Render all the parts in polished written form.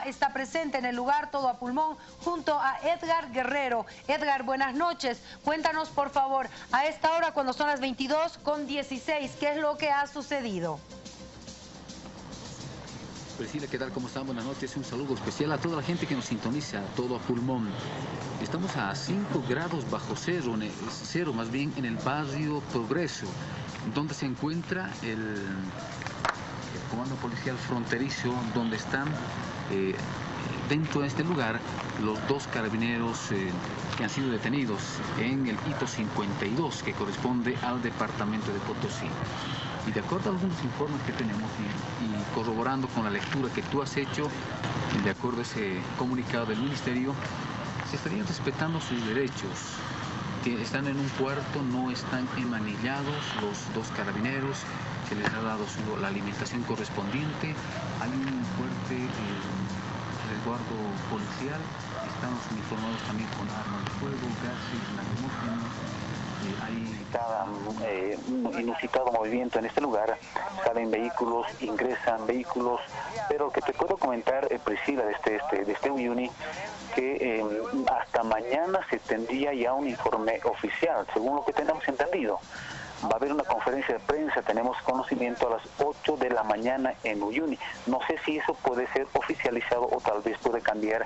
está presente en el lugar todo a pulmón junto a Edgar Guerrero. Edgar, buenas noches. Cuéntanos, por favor, a esta hora, cuando son las 22:16, ¿qué es lo que ha sucedido? Priscila, ¿qué tal? ¿Cómo están? Buenas noches. Un saludo especial a toda la gente que nos sintoniza, todo a pulmón. Estamos a 5 grados bajo cero, más bien en el barrio Progreso, donde se encuentra el Comando Policial Fronterizo, donde están dentro de este lugar los 2 carabineros que han sido detenidos en el hito 52, que corresponde al departamento de Potosí. Y de acuerdo a algunos informes que tenemos y corroborando con la lectura que tú has hecho, de acuerdo a ese comunicado del Ministerio, se estarían respetando sus derechos. Que están en un cuarto, no están emanillados los 2 carabineros, se les ha dado la alimentación correspondiente, hay un fuerte resguardo policial, estamos uniformados también con armas de fuego, gases lacrimógenos. Hay un inusitado movimiento en este lugar, salen vehículos, ingresan vehículos, pero que te puedo comentar, Priscila, de este Uyuni, que hasta mañana se tendría ya un informe oficial, según lo que tenemos entendido. Va a haber una conferencia de prensa, tenemos conocimiento a las 8 de la mañana en Uyuni. No sé si eso puede ser oficializado o tal vez puede cambiar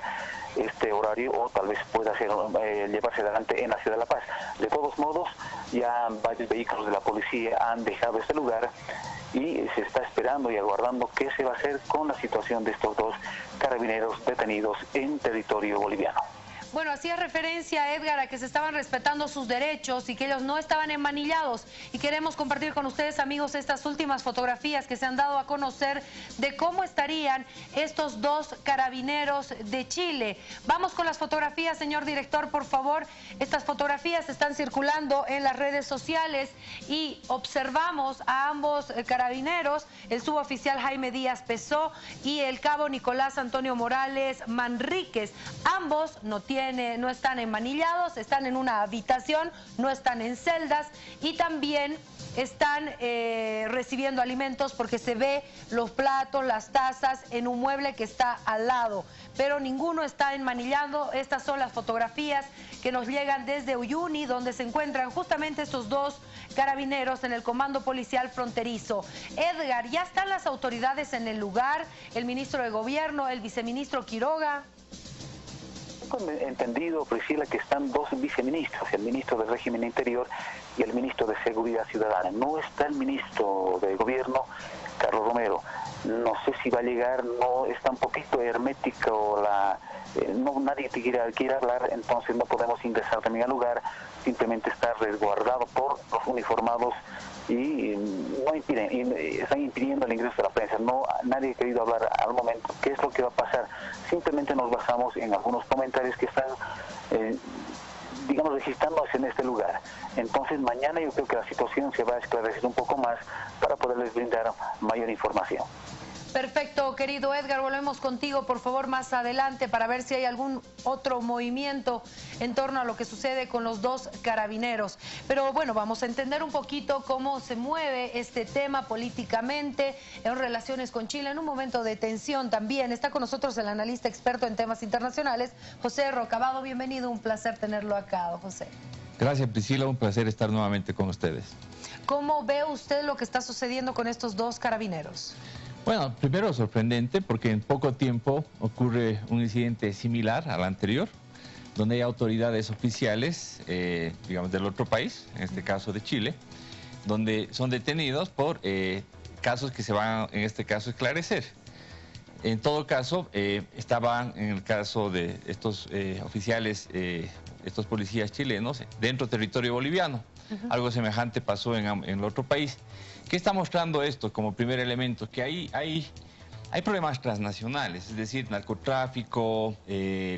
este horario o tal vez pueda llevarse adelante en la ciudad de La Paz. De todos modos, ya varios vehículos de la policía han dejado este lugar y se está esperando y aguardando qué se va a hacer con la situación de estos 2 carabineros detenidos en territorio boliviano. Bueno, hacía referencia, Edgar, a que se estaban respetando sus derechos y que ellos no estaban emanillados. Y queremos compartir con ustedes, amigos, estas últimas fotografías que se han dado a conocer de cómo estarían estos 2 carabineros de Chile. Vamos con las fotografías, señor director, por favor. Estas fotografías están circulando en las redes sociales y observamos a ambos carabineros, el suboficial Jaime Díaz Pesó y el cabo Nicolás Antonio Morales Manríquez. Ambos no están emanillados, están en una habitación, no están en celdas y también están recibiendo alimentos porque se ve los platos, las tazas en un mueble que está al lado, pero ninguno está enmanillado. Estas son las fotografías que nos llegan desde Uyuni, donde se encuentran justamente estos 2 carabineros en el Comando Policial Fronterizo. Edgar, ¿ya están las autoridades en el lugar? El ministro de Gobierno, el viceministro Quiroga. Entendido, Priscila, que están 2 viceministros, el ministro del Régimen Interior y el ministro de Seguridad Ciudadana. No está el ministro de Gobierno, Carlos Romero. No sé si va a llegar, no está un poquito hermético, nadie quiere hablar, entonces no podemos ingresar también al lugar, simplemente está resguardado por los uniformados y están impidiendo el ingreso de la prensa. Nadie ha querido hablar al momento qué es lo que va a pasar. Simplemente nos basamos en algunos comentarios que están, registrándose en este lugar. Entonces mañana yo creo que la situación se va a esclarecer un poco más para poderles brindar mayor información. Perfecto, querido Edgar, volvemos contigo, por favor, más adelante para ver si hay algún otro movimiento en torno a lo que sucede con los 2 carabineros. Pero bueno, vamos a entender un poquito cómo se mueve este tema políticamente en relaciones con Chile, en un momento de tensión también. Está con nosotros el analista experto en temas internacionales, José Rocabado. Bienvenido, un placer tenerlo acá, José. Gracias, Priscila, un placer estar nuevamente con ustedes. ¿Cómo ve usted lo que está sucediendo con estos 2 carabineros? Bueno, primero sorprendente porque en poco tiempo ocurre un incidente similar al anterior, donde hay autoridades oficiales, del otro país, en este caso de Chile, donde son detenidos por casos que se van, en este caso, a esclarecer. En todo caso, estaban, en el caso de estos oficiales, estos policías chilenos, dentro del territorio boliviano. Algo semejante pasó en el otro país. ¿Qué está mostrando esto como primer elemento? Que hay problemas transnacionales, es decir, narcotráfico,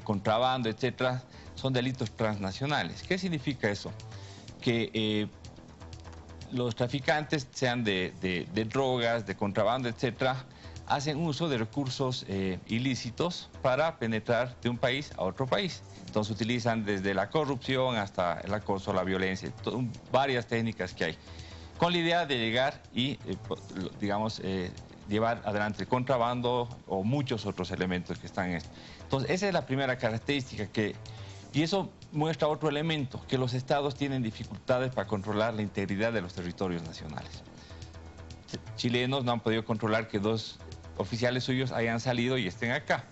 contrabando, etcétera, son delitos transnacionales. ¿Qué significa eso? Que los traficantes, sean de drogas, de contrabando, etcétera, hacen uso de recursos ilícitos para penetrar de un país a otro país. Entonces utilizan desde la corrupción hasta el acoso, la violencia, varias técnicas que hay, con la idea de llegar y, llevar adelante el contrabando o muchos otros elementos que están en esto. Entonces, esa es la primera característica y eso muestra otro elemento, que los estados tienen dificultades para controlar la integridad de los territorios nacionales. Chilenos no han podido controlar que 2 oficiales suyos hayan salido y estén acá.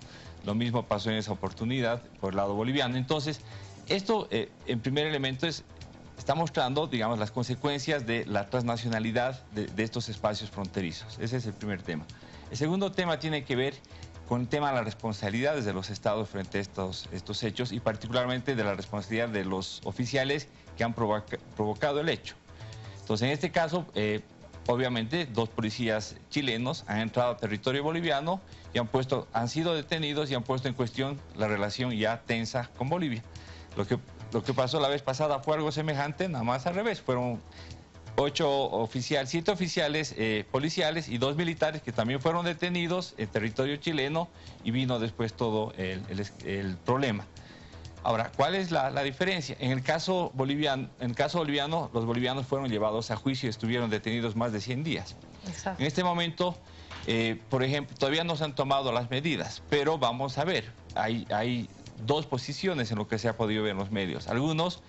Lo mismo pasó en esa oportunidad por el lado boliviano. Entonces, esto, en primer elemento, está mostrando, digamos, las consecuencias de la transnacionalidad de estos espacios fronterizos. Ese es el primer tema. El segundo tema tiene que ver con el tema de las responsabilidades de los estados frente a estos hechos y particularmente de la responsabilidad de los oficiales que han provocado el hecho. Entonces, en este caso, obviamente, 2 policías chilenos han entrado a territorio boliviano y han sido detenidos y han puesto en cuestión la relación ya tensa con Bolivia. Lo que pasó la vez pasada fue algo semejante, nada más al revés. Fueron 7 oficiales policiales y 2 militares que también fueron detenidos en territorio chileno y vino después todo el problema. Ahora, ¿cuál es la diferencia? En el caso boliviano, los bolivianos fueron llevados a juicio y estuvieron detenidos más de 100 días. Exacto. En este momento, por ejemplo, todavía no se han tomado las medidas, pero vamos a ver, hay 2 posiciones en lo que se ha podido ver en los medios. Algunos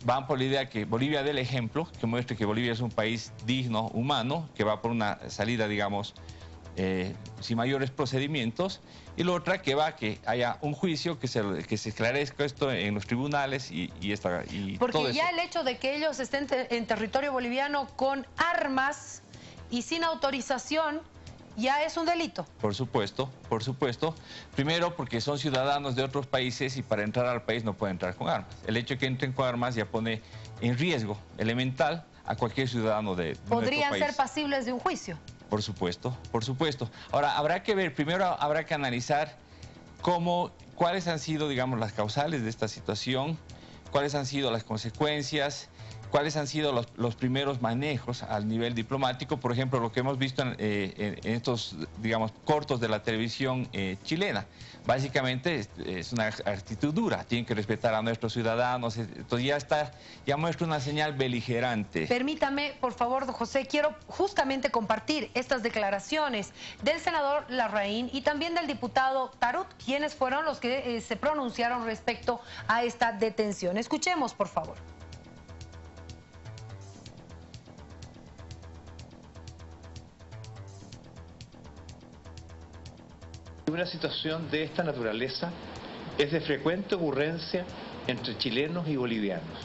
van por la idea que Bolivia dé el ejemplo, que muestre que Bolivia es un país digno, humano, que va por una salida, digamos, sin mayores procedimientos, y la otra que va a que haya un juicio, que se esclarezca esto en los tribunales y porque todo ya eso. El hecho de que ellos estén en territorio boliviano con armas y sin autorización ya es un delito. Por supuesto, por supuesto. Primero porque son ciudadanos de otros países y para entrar al país no pueden entrar con armas. El hecho de que entren con armas ya pone en riesgo elemental a cualquier ciudadano de nuestro país. ¿Podrían ser pasibles de un juicio? Por supuesto, por supuesto. Ahora, habrá que ver, primero habrá que analizar cuáles han sido, digamos, las causales de esta situación, cuáles han sido las consecuencias, cuáles han sido los primeros manejos al nivel diplomático. Por ejemplo, lo que hemos visto en estos, digamos, cortos de la televisión chilena. Básicamente es una actitud dura, tienen que respetar a nuestros ciudadanos, entonces ya muestra una señal beligerante. Permítame, por favor, don José, quiero justamente compartir estas declaraciones del senador Larraín y también del diputado Tarut, quienes fueron los que se pronunciaron respecto a esta detención. Escuchemos, por favor. Una situación de esta naturaleza es de frecuente ocurrencia entre chilenos y bolivianos.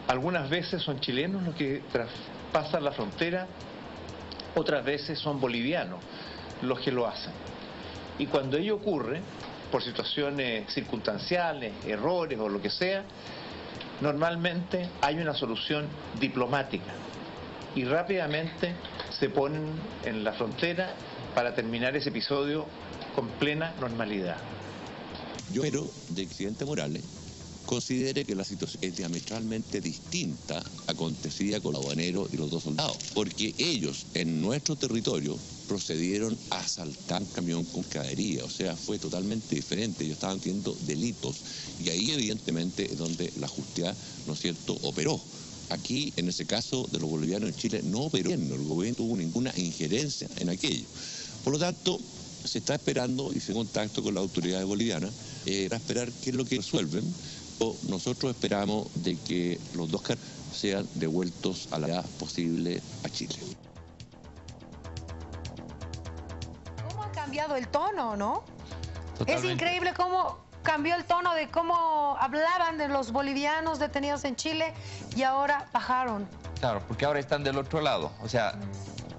Algunas veces son chilenos los que traspasan la frontera, otras veces son bolivianos los que lo hacen. Y cuando ello ocurre, por situaciones circunstanciales, errores o lo que sea, normalmente hay una solución diplomática y rápidamente se ponen en la frontera para terminar ese episodio con plena normalidad. Yo espero de que el presidente Morales considere que la situación es diametralmente distinta acontecida con los aduaneros y los 2 soldados, porque ellos en nuestro territorio procedieron a asaltar un camión con mercadería, o sea, fue totalmente diferente, ellos estaban haciendo delitos y ahí evidentemente es donde la justicia, ¿no es cierto?, operó. Aquí, en ese caso de los bolivianos en Chile, no operó, el gobierno no tuvo ninguna injerencia en aquello. Por lo tanto, se está esperando y se contacto con las autoridades bolivianas para esperar qué es lo que resuelven. Nosotros esperamos de que los 2 cargos sean devueltos a la edad posible a Chile. ¿Cómo ha cambiado el tono, no? Totalmente. Es increíble cómo cambió el tono de cómo hablaban de los bolivianos detenidos en Chile y ahora bajaron. Claro, porque ahora están del otro lado, o sea,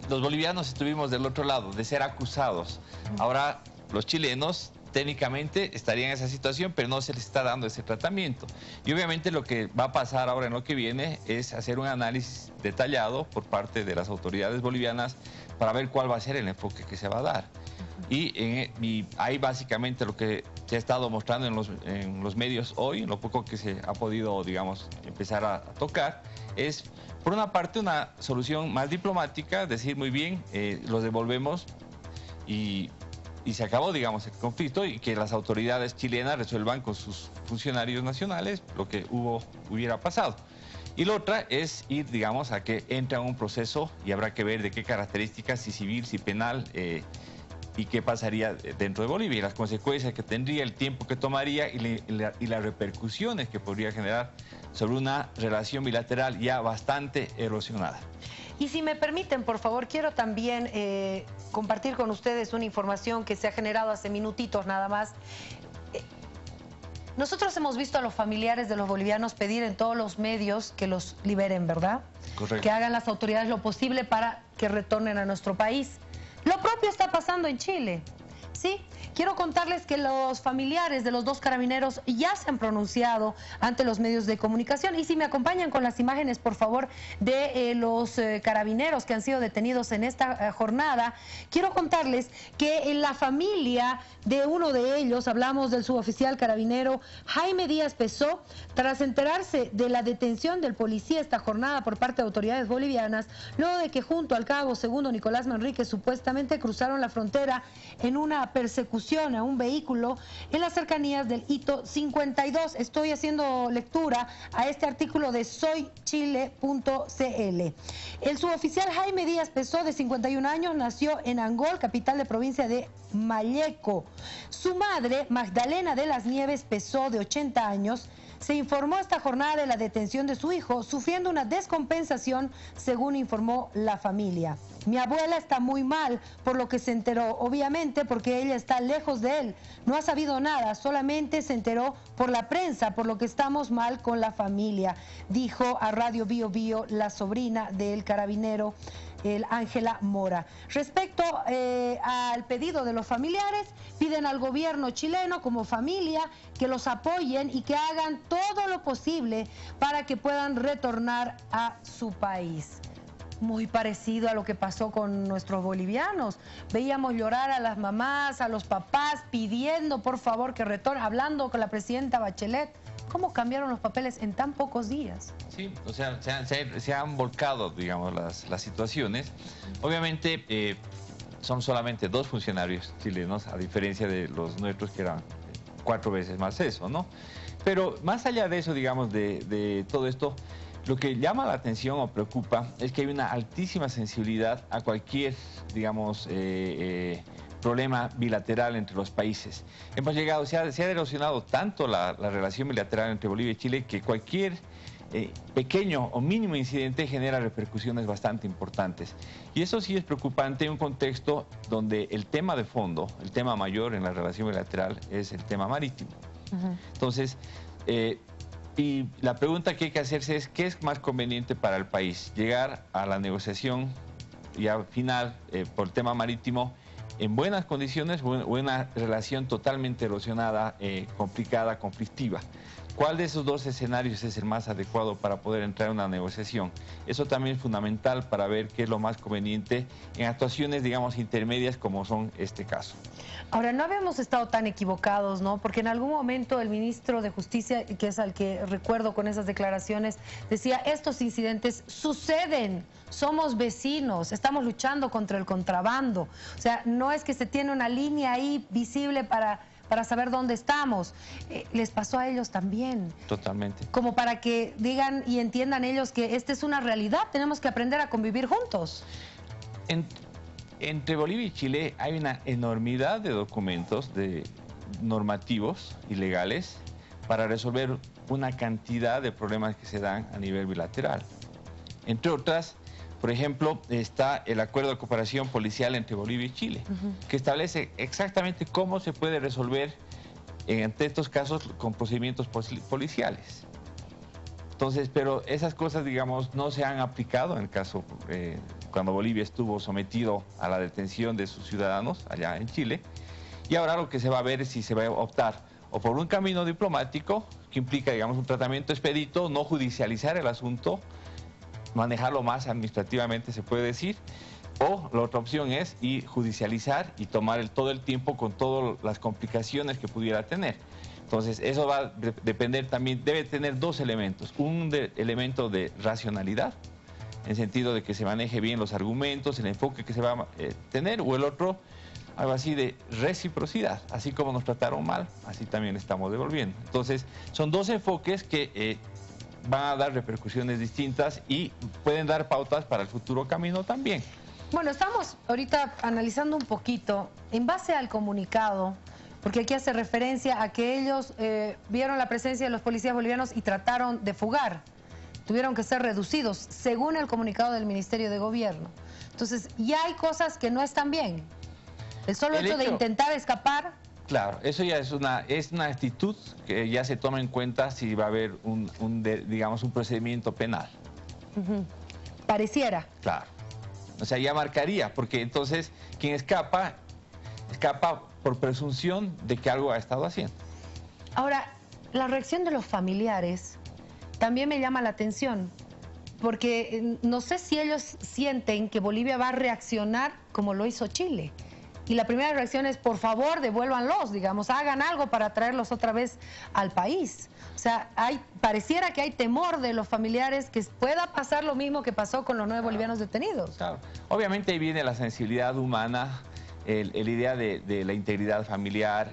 los bolivianos estuvimos del otro lado, de ser acusados. Ahora los chilenos técnicamente estarían en esa situación, pero no se les está dando ese tratamiento. Y obviamente lo que va a pasar ahora en lo que viene es hacer un análisis detallado por parte de las autoridades bolivianas para ver cuál va a ser el enfoque que se va a dar. Y ahí básicamente lo que se ha estado mostrando en los medios hoy, en lo poco que se ha podido, digamos, empezar a tocar, es por una parte una solución más diplomática, decir muy bien, los devolvemos y se acabó, digamos, el conflicto y que las autoridades chilenas resuelvan con sus funcionarios nacionales lo que hubiera pasado. Y la otra es ir, digamos, a que entre en un proceso y habrá que ver de qué características, si civil, si penal, y qué pasaría dentro de Bolivia, y las consecuencias que tendría, el tiempo que tomaría y las repercusiones que podría generar sobre una relación bilateral ya bastante erosionada. Y si me permiten, por favor, quiero también compartir con ustedes una información que se ha generado hace minutitos nada más. Nosotros hemos visto a los familiares de los bolivianos pedir en todos los medios que los liberen, ¿verdad? Correcto. Que hagan las autoridades lo posible para que retornen a nuestro país. Lo propio está pasando en Chile, ¿sí? Quiero contarles que los familiares de los dos carabineros ya se han pronunciado ante los medios de comunicación. Y si me acompañan con las imágenes, por favor, de los carabineros que han sido detenidos en esta jornada, quiero contarles que en la familia de uno de ellos, hablamos del suboficial carabinero Jaime Díaz Pesó, tras enterarse de la detención del policía esta jornada por parte de autoridades bolivianas, luego de que junto al cabo segundo Nicolás Manrique supuestamente cruzaron la frontera en una persecución a un vehículo en las cercanías del hito 52. Estoy haciendo lectura a este artículo de soychile.cl. El suboficial Jaime Díaz Pesó, de 51 años, nació en Angol, capital de provincia de Malleco. Su madre, Magdalena de las Nieves Pesó, de 80 años, se informó esta jornada de la detención de su hijo, sufriendo una descompensación, según informó la familia. Mi abuela está muy mal por lo que se enteró, obviamente porque ella está lejos de él. No ha sabido nada, solamente se enteró por la prensa, por lo que estamos mal con la familia, dijo a Radio Bio Bio la sobrina del carabinero, Ángela Mora. Respecto al pedido de los familiares, piden al gobierno chileno como familia que los apoyen y que hagan todo lo posible para que puedan retornar a su país. Muy parecido a lo que pasó con nuestros bolivianos. Veíamos llorar a las mamás, a los papás, pidiendo por favor que retornen, hablando con la presidenta Bachelet. ¿Cómo cambiaron los papeles en tan pocos días? Sí, o sea, se han volcado, digamos, las situaciones. Obviamente son solamente 2 funcionarios chilenos, a diferencia de los nuestros que eran 4 veces más eso, ¿no? Pero más allá de eso, digamos, de todo esto, lo que llama la atención o preocupa es que hay una altísima sensibilidad a cualquier, digamos, problema bilateral entre los países. Hemos llegado, se ha erosionado tanto la relación bilateral entre Bolivia y Chile que cualquier pequeño o mínimo incidente genera repercusiones bastante importantes. Y eso sí es preocupante en un contexto donde el tema de fondo, el tema mayor en la relación bilateral es el tema marítimo. Entonces, y la pregunta que hay que hacerse es ¿qué es más conveniente para el país? Llegar a la negociación y al final por el tema marítimo en buenas condiciones o una relación totalmente erosionada, complicada, conflictiva. ¿Cuál de esos 2 escenarios es el más adecuado para poder entrar en una negociación? Eso también es fundamental para ver qué es lo más conveniente en actuaciones, digamos, intermedias como son este caso. Ahora, no habíamos estado tan equivocados, ¿no? Porque en algún momento el ministro de Justicia, que es al que recuerdo con esas declaraciones, decía, estos incidentes suceden, somos vecinos, estamos luchando contra el contrabando. O sea, no es que se tiene una línea ahí visible para saber dónde estamos. Les pasó a ellos también. Totalmente. Como para que digan y entiendan ellos que esta es una realidad, tenemos que aprender a convivir juntos. Entre Bolivia y Chile hay una enormidad de documentos normativos y legales para resolver una cantidad de problemas que se dan a nivel bilateral. Entre otras, por ejemplo, está el Acuerdo de Cooperación Policial entre Bolivia y Chile, que establece exactamente cómo se puede resolver ante estos casos con procedimientos policiales. Entonces, pero esas cosas, digamos, no se han aplicado en el caso cuando Bolivia estuvo sometido a la detención de sus ciudadanos allá en Chile. Y ahora lo que se va a ver es si se va a optar o por un camino diplomático que implica, digamos, un tratamiento expedito, no judicializar el asunto, manejarlo más administrativamente, se puede decir, o la otra opción es ir judicializar y tomar todo el tiempo con todas las complicaciones que pudiera tener. Entonces, eso va a depender también, debe tener 2 elementos. Un elemento de racionalidad, en sentido de que se maneje bien los argumentos, el enfoque que se va a tener, o el otro, algo así de reciprocidad. Así como nos trataron mal, así también estamos devolviendo. Entonces, son 2 enfoques que van a dar repercusiones distintas y pueden dar pautas para el futuro camino también. Bueno, estamos ahorita analizando un poquito, en base al comunicado, porque aquí hace referencia a que ellos vieron la presencia de los policías bolivianos y trataron de fugar. Tuvieron que ser reducidos, según el comunicado del Ministerio de Gobierno. Entonces, ya hay cosas que no están bien. El solo hecho de intentar escapar... Claro, eso ya es una actitud que ya se toma en cuenta si va a haber digamos, un procedimiento penal. Pareciera. Claro. O sea, ya marcaría, porque entonces quien escapa por presunción de que algo ha estado haciendo. Ahora, la reacción de los familiares también me llama la atención, porque no sé si ellos sienten que Bolivia va a reaccionar como lo hizo Chile. Y la primera reacción es, por favor, devuélvanlos, digamos, hagan algo para traerlos otra vez al país. O sea, pareciera que hay temor de los familiares que pueda pasar lo mismo que pasó con los 9 bolivianos detenidos. Claro. Obviamente ahí viene la sensibilidad humana, la idea de la integridad familiar,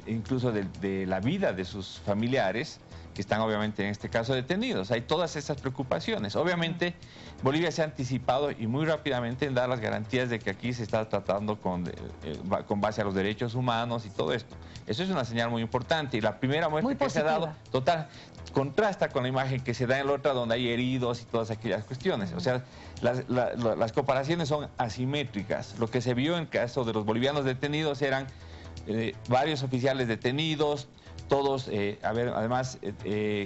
incluso de la vida de sus familiares, que están obviamente en este caso detenidos. Hay todas esas preocupaciones. Obviamente Bolivia se ha anticipado y muy rápidamente en dar las garantías de que aquí se está tratando con base a los derechos humanos y todo esto. Eso es una señal muy importante y la primera muestra que se ha dado contrasta con la imagen que se da en la otra donde hay heridos y todas aquellas cuestiones. O sea, las comparaciones son asimétricas. Lo que se vio en el caso de los bolivianos detenidos eran varios oficiales detenidos, todos, además,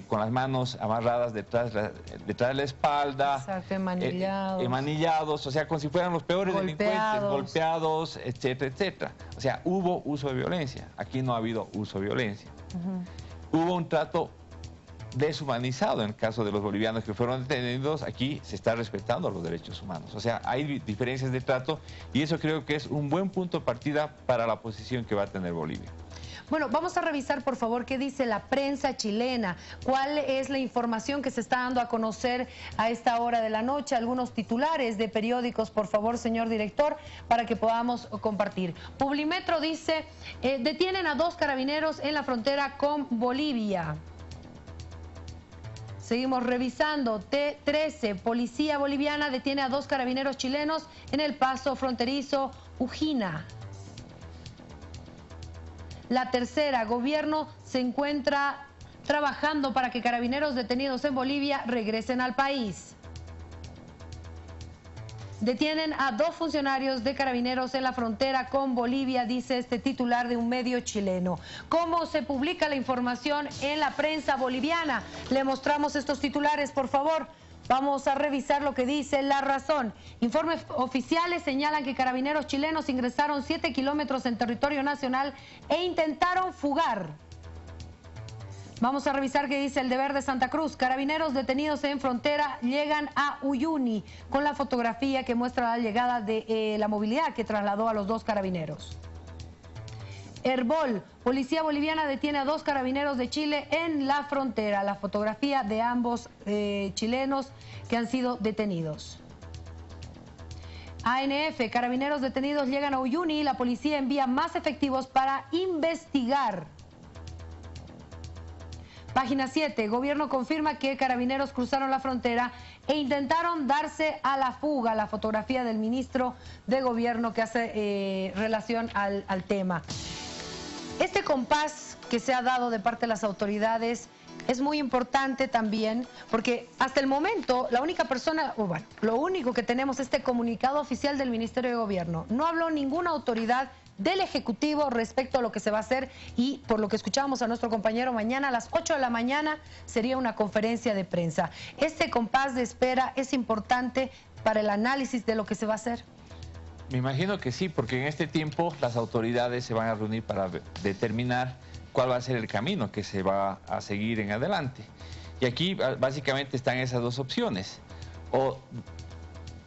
con las manos amarradas detrás de la espalda. Exacto, emanillados. Emanillados, o sea, como si fueran los peores delincuentes, golpeados, etcétera, etcétera. O sea, hubo uso de violencia. Aquí no ha habido uso de violencia. Hubo un trato deshumanizado en el caso de los bolivianos que fueron detenidos. Aquí se está respetando los derechos humanos. O sea, hay diferencias de trato y eso creo que es un buen punto de partida para la posición que va a tener Bolivia. Bueno, vamos a revisar, por favor, qué dice la prensa chilena, cuál es la información que se está dando a conocer a esta hora de la noche, algunos titulares de periódicos, por favor, señor director, para que podamos compartir. Publimetro dice, detienen a 2 carabineros en la frontera con Bolivia. Seguimos revisando. T13, policía boliviana detiene a 2 carabineros chilenos en el paso fronterizo Ujina. La Tercera, gobierno se encuentra trabajando para que carabineros detenidos en Bolivia regresen al país. Detienen a 2 funcionarios de carabineros en la frontera con Bolivia, dice este titular de un medio chileno. ¿Cómo se publica la información en la prensa boliviana? Le mostramos estos titulares, por favor. Vamos a revisar lo que dice La Razón. Informes oficiales señalan que carabineros chilenos ingresaron 7 kilómetros en territorio nacional e intentaron fugar. Vamos a revisar qué dice El Deber de Santa Cruz. Carabineros detenidos en frontera llegan a Uyuni, con la fotografía que muestra la llegada de la movilidad que trasladó a los 2 carabineros. Herbol, policía boliviana detiene a 2 carabineros de Chile en la frontera. La fotografía de ambos chilenos que han sido detenidos. ANF, carabineros detenidos llegan a Uyuni y la policía envía más efectivos para investigar. Página 7, gobierno confirma que carabineros cruzaron la frontera e intentaron darse a la fuga. La fotografía del ministro de gobierno que hace relación al tema. Este compás que se ha dado de parte de las autoridades es muy importante también porque hasta el momento la única persona, bueno, lo único que tenemos es este comunicado oficial del Ministerio de Gobierno. No habló ninguna autoridad del Ejecutivo respecto a lo que se va a hacer y por lo que escuchábamos a nuestro compañero, mañana a las 8 de la mañana sería una conferencia de prensa. Este compás de espera es importante para el análisis de lo que se va a hacer. Me imagino que sí, porque en este tiempo las autoridades se van a reunir para determinar cuál va a ser el camino que se va a seguir en adelante. Y aquí básicamente están esas 2 opciones. O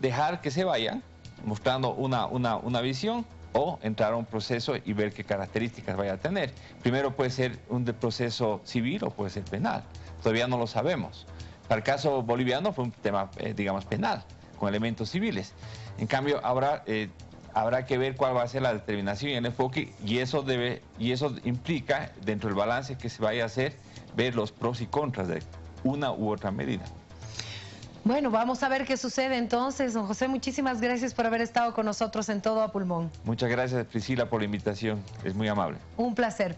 dejar que se vayan, mostrando una visión, o entrar a un proceso y ver qué características vaya a tener. Primero puede ser un proceso civil o puede ser penal. Todavía no lo sabemos. Para el caso boliviano fue un tema, digamos, penal, con elementos civiles. En cambio, habrá que ver cuál va a ser la determinación y el enfoque, y eso implica, dentro del balance que se vaya a hacer, ver los pros y contras una u otra medida. Bueno, vamos a ver qué sucede entonces. Don José, muchísimas gracias por haber estado con nosotros en Todo a Pulmón. Muchas gracias, Priscila, por la invitación. Es muy amable. Un placer.